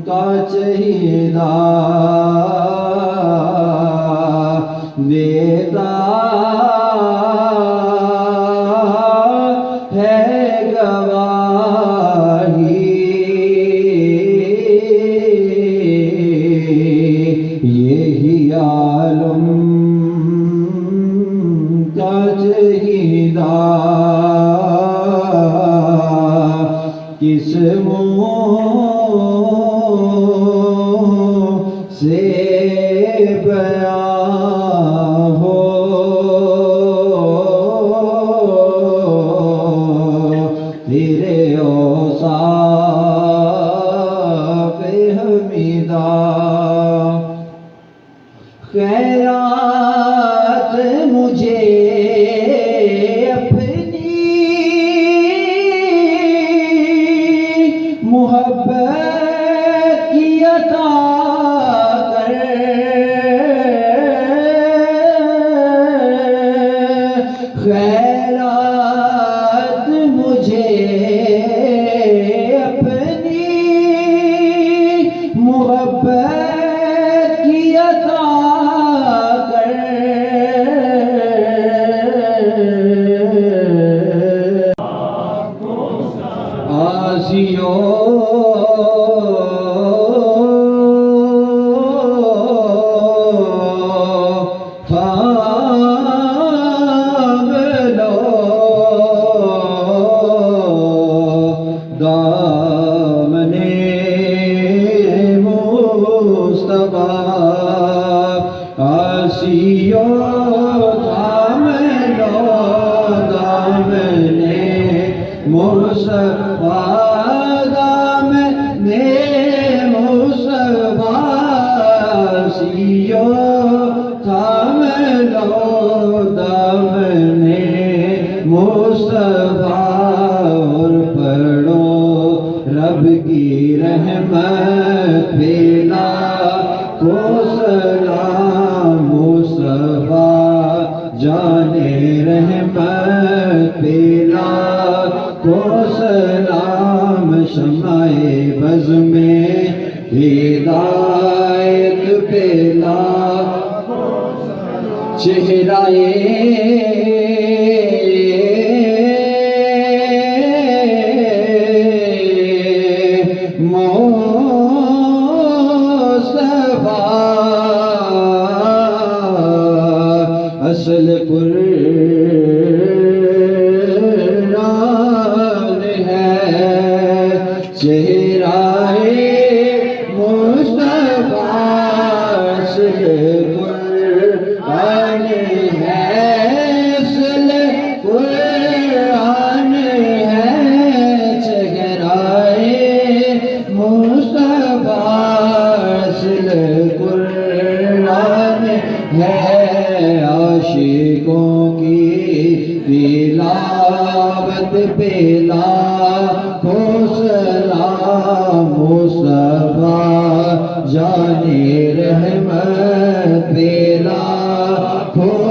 کا چہیدہ دیتا ہے گواہی، یہی عالم کا چہیدہ کس سے بیان ہو، تیرے اوصاف حمیدہ خیرات مجھے اپنی محبت کی عطا کر، خیرات مجھے اپنی محبت کی عطا کر، آسیوں تھام لو دامنے مصطفیٰ، آسیوں تھام لو دامنے مصطفیٰ، دامنے مصطفیٰ، آسیوں تھام لو دامنے مصطفیٰ، اور پڑھو رب کی رحمت پہ لاکھوں سلام، مصطفیٰ جانے رحمت پہ لاکھوں سلام، شمع بز میں ہدایت پہ لاکھوں سلام، چہرہ اصل قرآن ہے، چہرہ مصطفیٰ اصل قرآن ہے، اصل قرآن ہے، چہرہ مصطفیٰ اصل قرآن ہے، عاشقوں کی تلاوت پہ لاکھوں سلام، مصطفیٰ جانے رحمت پہ لاکھوں